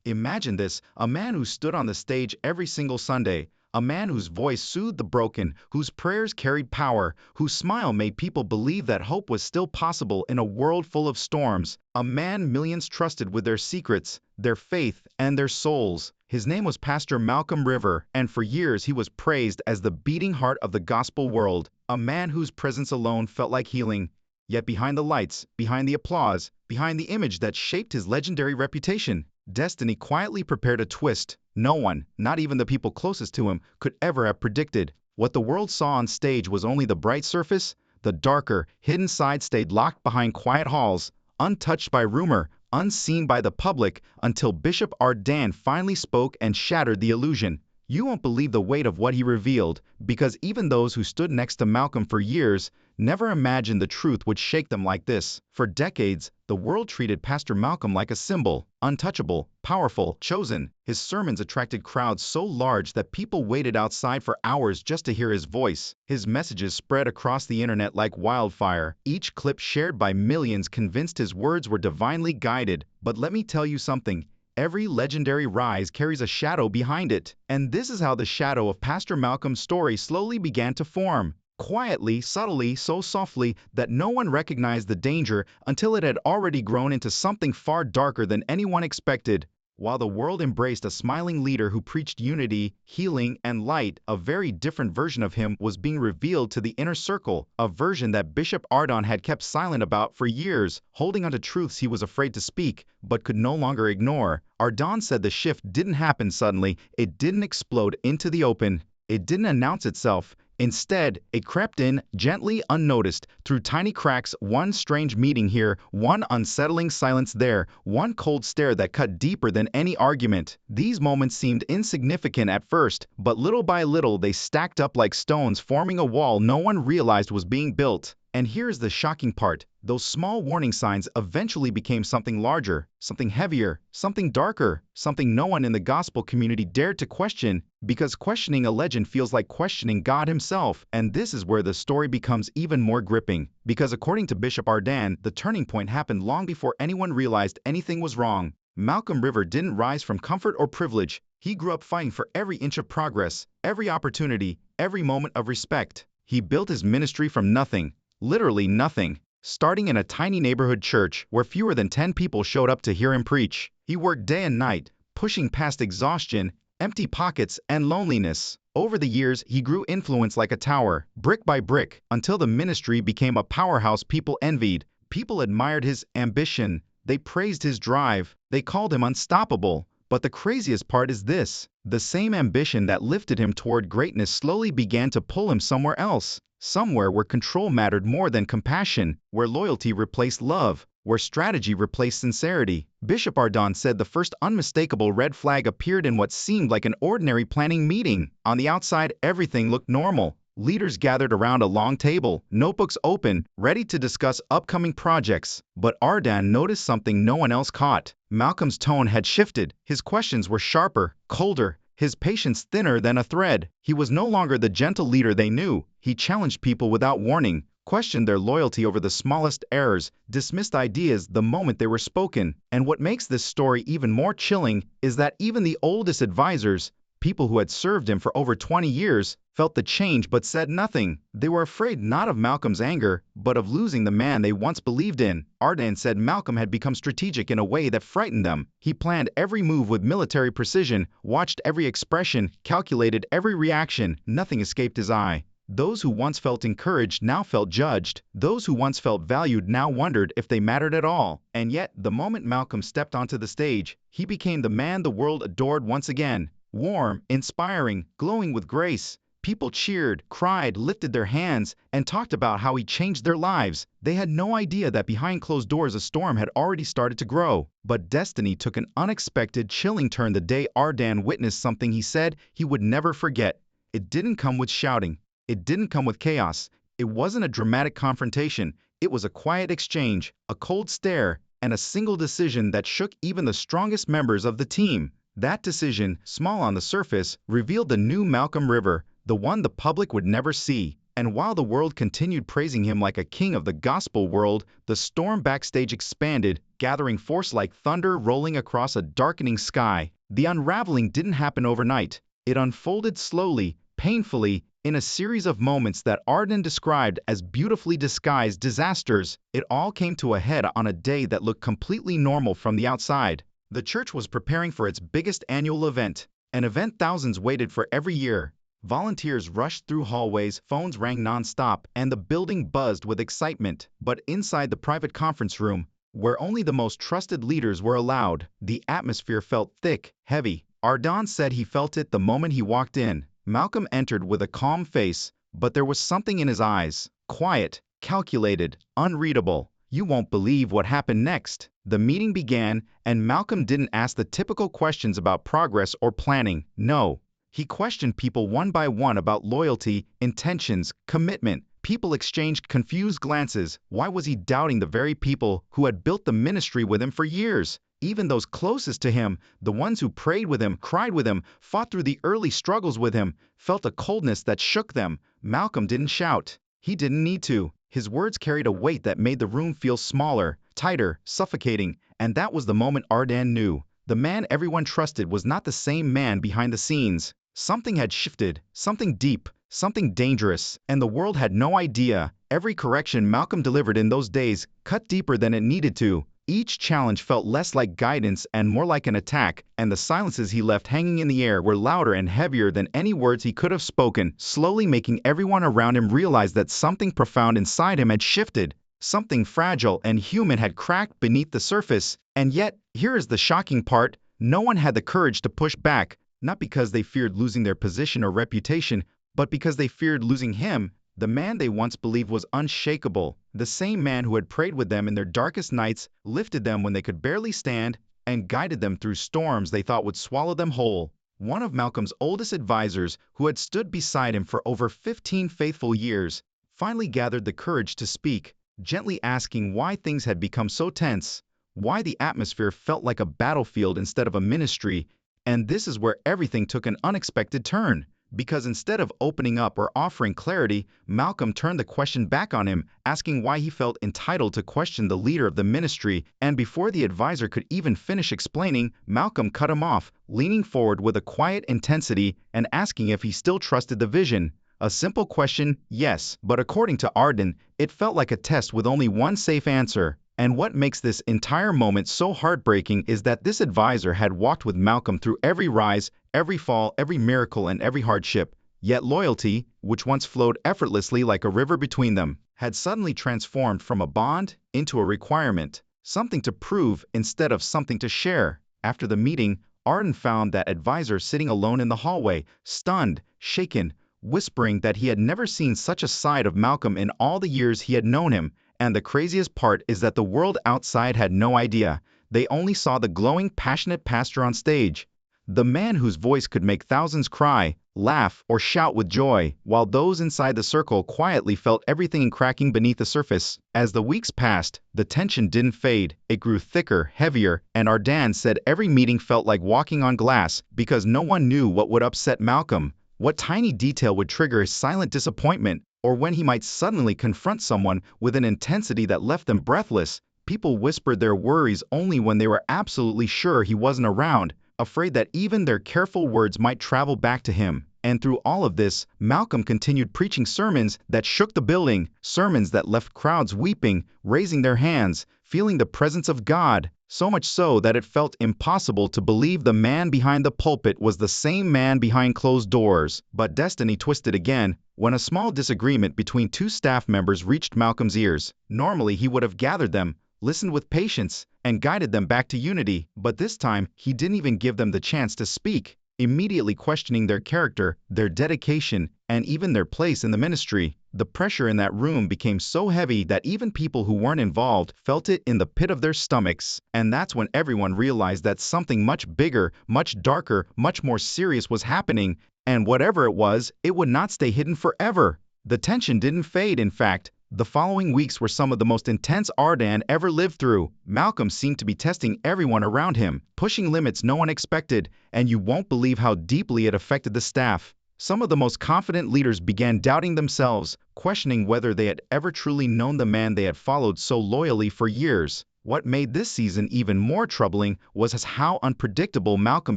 Imagine this, a man who stood on the stage every single Sunday, a man whose voice soothed the broken, whose prayers carried power, whose smile made people believe that hope was still possible in a world full of storms, a man millions trusted with their secrets, their faith, and their souls. His name was Pastor Malcolm River, and for years he was praised as the beating heart of the gospel world, a man whose presence alone felt like healing. Yet behind the lights, behind the applause, behind the image that shaped his legendary reputation, destiny quietly prepared a twist no one, not even the people closest to him, could ever have predicted. What the world saw on stage was only the bright surface. The darker, hidden side stayed locked behind quiet halls, untouched by rumor, unseen by the public, until Bishop Ardan finally spoke and shattered the illusion. You won't believe the weight of what he revealed, because even those who stood next to Malcolm for years never imagined the truth would shake them like this. For decades, the world treated Pastor Malcolm like a symbol, untouchable, powerful, chosen. His sermons attracted crowds so large that people waited outside for hours just to hear his voice. His messages spread across the internet like wildfire, each clip shared by millions convinced his words were divinely guided. But let me tell you something. Every legendary rise carries a shadow behind it. And this is how the shadow of Pastor Malcolm's story slowly began to form. Quietly, subtly, so softly that no one recognized the danger until it had already grown into something far darker than anyone expected. While the world embraced a smiling leader who preached unity, healing, and light, a very different version of him was being revealed to the inner circle, a version that Bishop Ardan had kept silent about for years, holding onto truths he was afraid to speak, but could no longer ignore. Ardan said the shift didn't happen suddenly, it didn't explode into the open, it didn't announce itself. Instead, it crept in, gently unnoticed, through tiny cracks, one strange meeting here, one unsettling silence there, one cold stare that cut deeper than any argument. These moments seemed insignificant at first, but little by little they stacked up like stones, forming a wall no one realized was being built. And here's the shocking part. Those small warning signs eventually became something larger, something heavier, something darker, something no one in the gospel community dared to question, because questioning a legend feels like questioning God himself. And this is where the story becomes even more gripping, because according to Bishop Ardan, the turning point happened long before anyone realized anything was wrong. Malcolm River didn't rise from comfort or privilege. He grew up fighting for every inch of progress, every opportunity, every moment of respect. He built his ministry from nothing. Literally nothing. Starting in a tiny neighborhood church where fewer than 10 people showed up to hear him preach. He worked day and night, pushing past exhaustion, empty pockets, and loneliness. Over the years, he grew influence like a tower, brick by brick, until the ministry became a powerhouse people envied. People admired his ambition. They praised his drive. They called him unstoppable. But the craziest part is this. The same ambition that lifted him toward greatness slowly began to pull him somewhere else. Somewhere where control mattered more than compassion, where loyalty replaced love, where strategy replaced sincerity. Bishop Ardan said the first unmistakable red flag appeared in what seemed like an ordinary planning meeting. On the outside, everything looked normal. Leaders gathered around a long table, notebooks open, ready to discuss upcoming projects. But Ardan noticed something no one else caught. Malcolm's tone had shifted. His questions were sharper, colder, his patience thinner than a thread. He was no longer the gentle leader they knew. He challenged people without warning, questioned their loyalty over the smallest errors, dismissed ideas the moment they were spoken. And what makes this story even more chilling is that even the oldest advisors, people who had served him for over 20 years, felt the change but said nothing. They were afraid not of Malcolm's anger, but of losing the man they once believed in. Ardan said Malcolm had become strategic in a way that frightened them. He planned every move with military precision, watched every expression, calculated every reaction. Nothing escaped his eye. Those who once felt encouraged now felt judged. Those who once felt valued now wondered if they mattered at all. And yet, the moment Malcolm stepped onto the stage, he became the man the world adored once again. Warm, inspiring, glowing with grace. People cheered, cried, lifted their hands, and talked about how he changed their lives. They had no idea that behind closed doors a storm had already started to grow. But destiny took an unexpected, chilling turn the day Ardan witnessed something he said he would never forget. It didn't come with shouting. It didn't come with chaos. It wasn't a dramatic confrontation. It was a quiet exchange, a cold stare, and a single decision that shook even the strongest members of the team. That decision, small on the surface, revealed the new Malcolm River, the one the public would never see. And while the world continued praising him like a king of the gospel world, the storm backstage expanded, gathering force like thunder rolling across a darkening sky. The unraveling didn't happen overnight. It unfolded slowly, painfully, in a series of moments that Arden described as beautifully disguised disasters. It all came to a head on a day that looked completely normal from the outside. The church was preparing for its biggest annual event, an event thousands waited for every year. Volunteers rushed through hallways, phones rang non-stop, and the building buzzed with excitement. But inside the private conference room, where only the most trusted leaders were allowed, the atmosphere felt thick, heavy. Arden said he felt it the moment he walked in. Malcolm entered with a calm face, but there was something in his eyes. Quiet, calculated, unreadable. You won't believe what happened next. The meeting began, and Malcolm didn't ask the typical questions about progress or planning. No. He questioned people one by one about loyalty, intentions, commitment. People exchanged confused glances. Why was he doubting the very people who had built the ministry with him for years? Even those closest to him, the ones who prayed with him, cried with him, fought through the early struggles with him, felt a coldness that shook them. Malcolm didn't shout. He didn't need to. His words carried a weight that made the room feel smaller, tighter, suffocating, and that was the moment Arden knew. The man everyone trusted was not the same man behind the scenes. Something had shifted, something deep, something dangerous, and the world had no idea. Every correction Malcolm delivered in those days cut deeper than it needed to. Each challenge felt less like guidance and more like an attack, and the silences he left hanging in the air were louder and heavier than any words he could have spoken, slowly making everyone around him realize that something profound inside him had shifted. Something fragile and human had cracked beneath the surface. And yet, here is the shocking part, no one had the courage to push back. Not because they feared losing their position or reputation, but because they feared losing him, the man they once believed was unshakable, the same man who had prayed with them in their darkest nights, lifted them when they could barely stand, and guided them through storms they thought would swallow them whole. One of Malcolm's oldest advisors, who had stood beside him for over 15 faithful years, finally gathered the courage to speak, gently asking why things had become so tense, why the atmosphere felt like a battlefield instead of a ministry. And this is where everything took an unexpected turn, because instead of opening up or offering clarity, Malcolm turned the question back on him, asking why he felt entitled to question the leader of the ministry, and before the advisor could even finish explaining, Malcolm cut him off, leaning forward with a quiet intensity and asking if he still trusted the vision. A simple question, yes, but according to Arden, it felt like a test with only one safe answer. And what makes this entire moment so heartbreaking is that this advisor had walked with Malcolm through every rise, every fall, every miracle, and every hardship. Yet loyalty, which once flowed effortlessly like a river between them, had suddenly transformed from a bond into a requirement, something to prove instead of something to share. After the meeting, Arden found that advisor sitting alone in the hallway, stunned, shaken, whispering that he had never seen such a side of Malcolm in all the years he had known him. And the craziest part is that the world outside had no idea. They only saw the glowing, passionate pastor on stage, the man whose voice could make thousands cry, laugh, or shout with joy, while those inside the circle quietly felt everything cracking beneath the surface. As the weeks passed, the tension didn't fade. It grew thicker, heavier, and Arden said every meeting felt like walking on glass because no one knew what would upset Malcolm, what tiny detail would trigger his silent disappointment, or when he might suddenly confront someone with an intensity that left them breathless. People whispered their worries only when they were absolutely sure he wasn't around, afraid that even their careful words might travel back to him. And through all of this, Malcolm continued preaching sermons that shook the building, sermons that left crowds weeping, raising their hands, feeling the presence of God, so much so that it felt impossible to believe the man behind the pulpit was the same man behind closed doors. But destiny twisted again, when a small disagreement between two staff members reached Malcolm's ears. Normally he would have gathered them, listened with patience, and guided them back to unity, but this time he didn't even give them the chance to speak, immediately questioning their character, their dedication, and even their place in the ministry. The pressure in that room became so heavy that even people who weren't involved felt it in the pit of their stomachs. And that's when everyone realized that something much bigger, much darker, much more serious was happening, and whatever it was, it would not stay hidden forever. The tension didn't fade, in fact. The following weeks were some of the most intense Arden ever lived through. Malcolm seemed to be testing everyone around him, pushing limits no one expected, and you won't believe how deeply it affected the staff. Some of the most confident leaders began doubting themselves, questioning whether they had ever truly known the man they had followed so loyally for years. What made this season even more troubling was how unpredictable Malcolm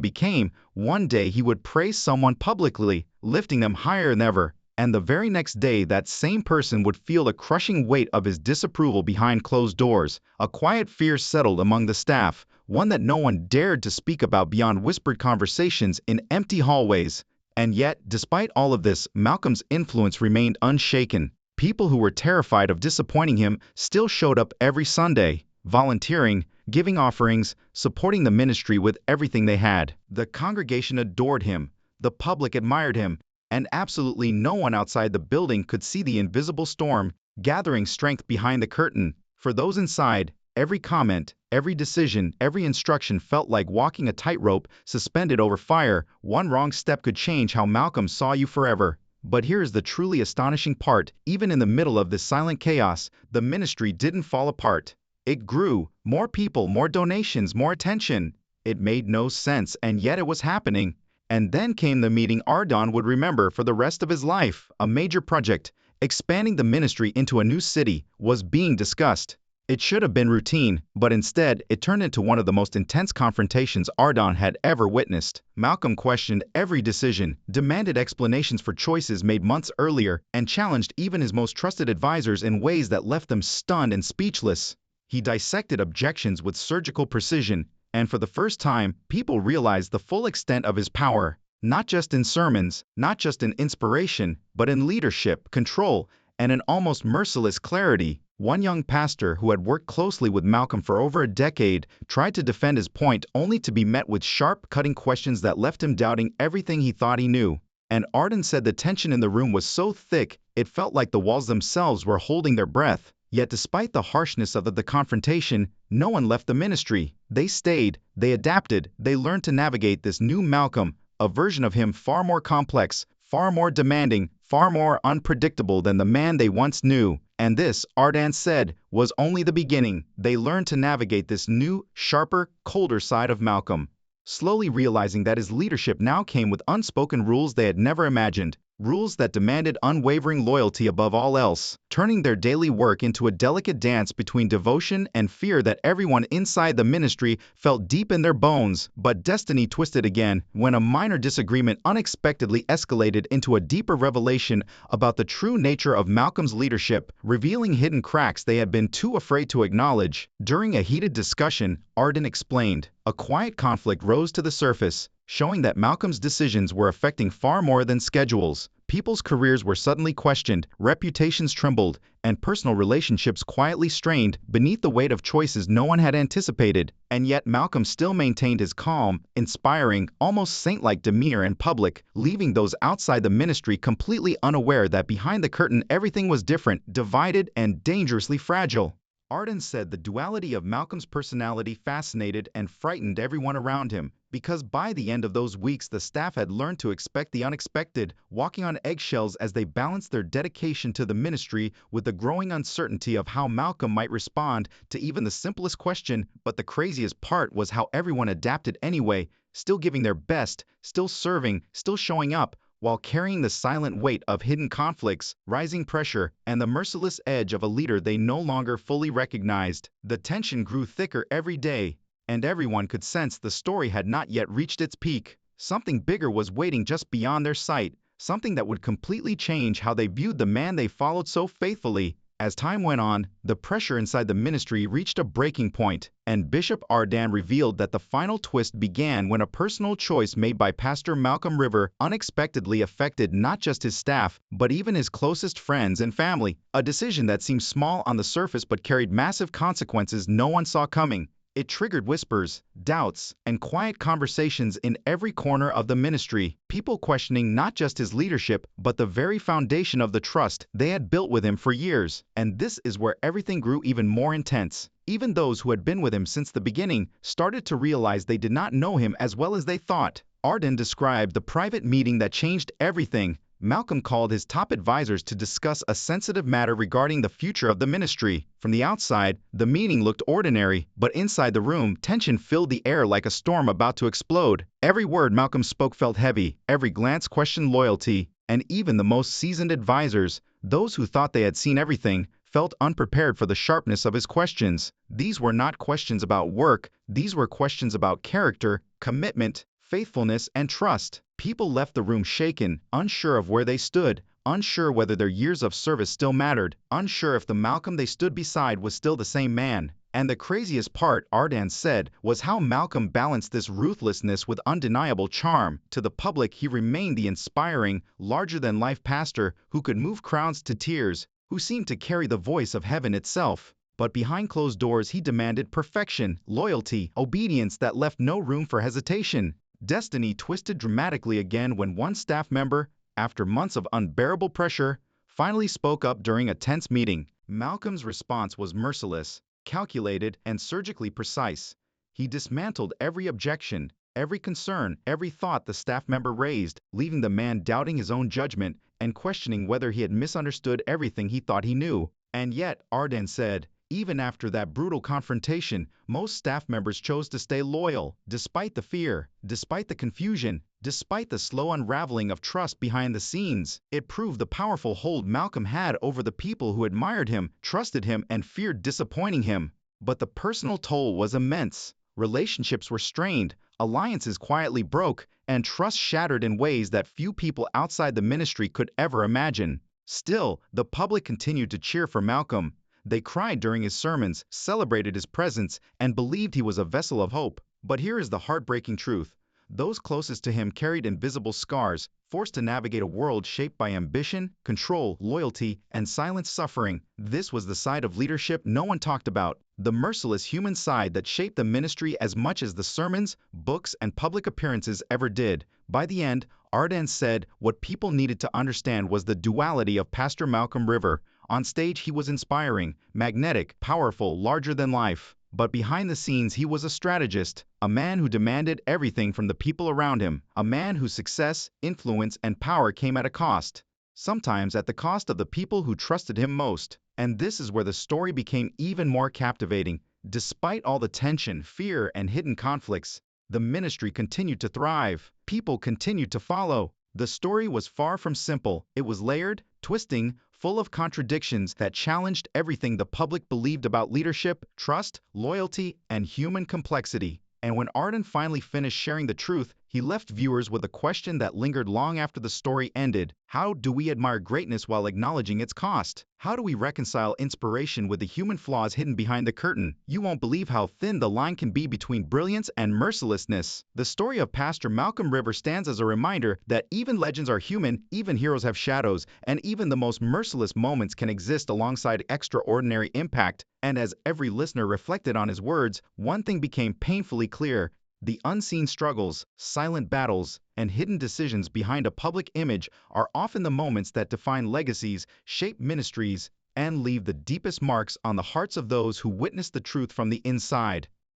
became. One day he would praise someone publicly, lifting them higher than ever, and the very next day that same person would feel the crushing weight of his disapproval behind closed doors. A quiet fear settled among the staff, one that no one dared to speak about beyond whispered conversations in empty hallways. And yet, despite all of this, Malcolm's influence remained unshaken. People who were terrified of disappointing him still showed up every Sunday, volunteering, giving offerings, supporting the ministry with everything they had. The congregation adored him, the public admired him, and absolutely no one outside the building could see the invisible storm gathering strength behind the curtain. For those inside, every comment, every decision, every instruction felt like walking a tightrope suspended over fire. One wrong step could change how Malcolm saw you forever. But here's the truly astonishing part. Even in the middle of this silent chaos, the ministry didn't fall apart. It grew. More people, more donations, more attention. It made no sense, and yet it was happening. And then came the meeting Ardon would remember for the rest of his life. A major project, expanding the ministry into a new city, was being discussed. It should have been routine, but instead, it turned into one of the most intense confrontations Ardon had ever witnessed. Malcolm questioned every decision, demanded explanations for choices made months earlier, and challenged even his most trusted advisors in ways that left them stunned and speechless. He dissected objections with surgical precision, and for the first time, people realized the full extent of his power, not just in sermons, not just in inspiration, but in leadership, control, and an almost merciless clarity. One young pastor who had worked closely with Malcolm for over a decade tried to defend his point only to be met with sharp, cutting questions that left him doubting everything he thought he knew. And Ardon said the tension in the room was so thick, it felt like the walls themselves were holding their breath. Yet despite the harshness of the confrontation, no one left the ministry. They stayed, they adapted, they learned to navigate this new Malcolm, a version of him far more complex, far more demanding, far more unpredictable than the man they once knew. And this, Ardon said, was only the beginning. They learned to navigate this new, sharper, colder side of Malcolm, slowly realizing that his leadership now came with unspoken rules they had never imagined. Rules that demanded unwavering loyalty above all else, turning their daily work into a delicate dance between devotion and fear that everyone inside the ministry felt deep in their bones. But destiny twisted again when a minor disagreement unexpectedly escalated into a deeper revelation about the true nature of Malcolm's leadership, revealing hidden cracks they had been too afraid to acknowledge. During a heated discussion, Ardon explained, a quiet conflict rose to the surface, showing that Malcolm's decisions were affecting far more than schedules. People's careers were suddenly questioned, reputations trembled, and personal relationships quietly strained beneath the weight of choices no one had anticipated. And yet Malcolm still maintained his calm, inspiring, almost saint-like demeanor in public, leaving those outside the ministry completely unaware that behind the curtain everything was different, divided, and dangerously fragile. Ardon said the duality of Malcolm's personality fascinated and frightened everyone around him, because by the end of those weeks the staff had learned to expect the unexpected, walking on eggshells as they balanced their dedication to the ministry with the growing uncertainty of how Malcolm might respond to even the simplest question. But the craziest part was how everyone adapted anyway, still giving their best, still serving, still showing up, while carrying the silent weight of hidden conflicts, rising pressure, and the merciless edge of a leader they no longer fully recognized. The tension grew thicker every day, and everyone could sense the story had not yet reached its peak. Something bigger was waiting just beyond their sight, something that would completely change how they viewed the man they followed so faithfully. As time went on, the pressure inside the ministry reached a breaking point, and Bishop Ardon revealed that the final twist began when a personal choice made by Pastor Malcolm River unexpectedly affected not just his staff, but even his closest friends and family. A decision that seemed small on the surface but carried massive consequences no one saw coming. It triggered whispers, doubts, and quiet conversations in every corner of the ministry, people questioning not just his leadership, but the very foundation of the trust they had built with him for years. And this is where everything grew even more intense. Even those who had been with him since the beginning started to realize they did not know him as well as they thought. Ardon described the private meeting that changed everything. Malcolm called his top advisors to discuss a sensitive matter regarding the future of the ministry. From the outside, the meeting looked ordinary, but inside the room, tension filled the air like a storm about to explode. Every word Malcolm spoke felt heavy, every glance questioned loyalty, and even the most seasoned advisors, those who thought they had seen everything, felt unprepared for the sharpness of his questions. These were not questions about work, these were questions about character, commitment, faithfulness, and trust. People left the room shaken, unsure of where they stood, unsure whether their years of service still mattered, unsure if the Malcolm they stood beside was still the same man. And the craziest part, Ardan said, was how Malcolm balanced this ruthlessness with undeniable charm. To the public, he remained the inspiring, larger-than-life pastor who could move crowds to tears, who seemed to carry the voice of heaven itself. But behind closed doors, he demanded perfection, loyalty, obedience that left no room for hesitation. Destiny twisted dramatically again when one staff member, after months of unbearable pressure, finally spoke up during a tense meeting. Malcolm's response was merciless, calculated, and surgically precise. He dismantled every objection, every concern, every thought the staff member raised, leaving the man doubting his own judgment and questioning whether he had misunderstood everything he thought he knew. And yet, Arden said, even after that brutal confrontation, most staff members chose to stay loyal, despite the fear, despite the confusion, despite the slow unraveling of trust behind the scenes. It proved the powerful hold Malcolm had over the people who admired him, trusted him, and feared disappointing him. But the personal toll was immense. Relationships were strained, alliances quietly broke, and trust shattered in ways that few people outside the ministry could ever imagine. Still, the public continued to cheer for Malcolm. They cried during his sermons, celebrated his presence, and believed he was a vessel of hope. But here is the heartbreaking truth. Those closest to him carried invisible scars, forced to navigate a world shaped by ambition, control, loyalty, and silent suffering. This was the side of leadership no one talked about, the merciless human side that shaped the ministry as much as the sermons, books, and public appearances ever did. By the end, Arden said what people needed to understand was the duality of Pastor Malcolm River. On stage, he was inspiring, magnetic, powerful, larger than life. But behind the scenes, he was a strategist, a man who demanded everything from the people around him, a man whose success, influence, and power came at a cost. Sometimes at the cost of the people who trusted him most. And this is where the story became even more captivating. Despite all the tension, fear, and hidden conflicts, the ministry continued to thrive. People continued to follow. The story was far from simple. It was layered, twisting, full of contradictions that challenged everything the public believed about leadership, trust, loyalty, and human complexity. And when Arden finally finished sharing the truth, he left viewers with a question that lingered long after the story ended. How do we admire greatness while acknowledging its cost? How do we reconcile inspiration with the human flaws hidden behind the curtain? You won't believe how thin the line can be between brilliance and mercilessness. The story of Pastor Malcolm River stands as a reminder that even legends are human, even heroes have shadows, and even the most merciless moments can exist alongside extraordinary impact. And as every listener reflected on his words, one thing became painfully clear. The unseen struggles, silent battles, and hidden decisions behind a public image are often the moments that define legacies, shape ministries, and leave the deepest marks on the hearts of those who witness the truth from the inside.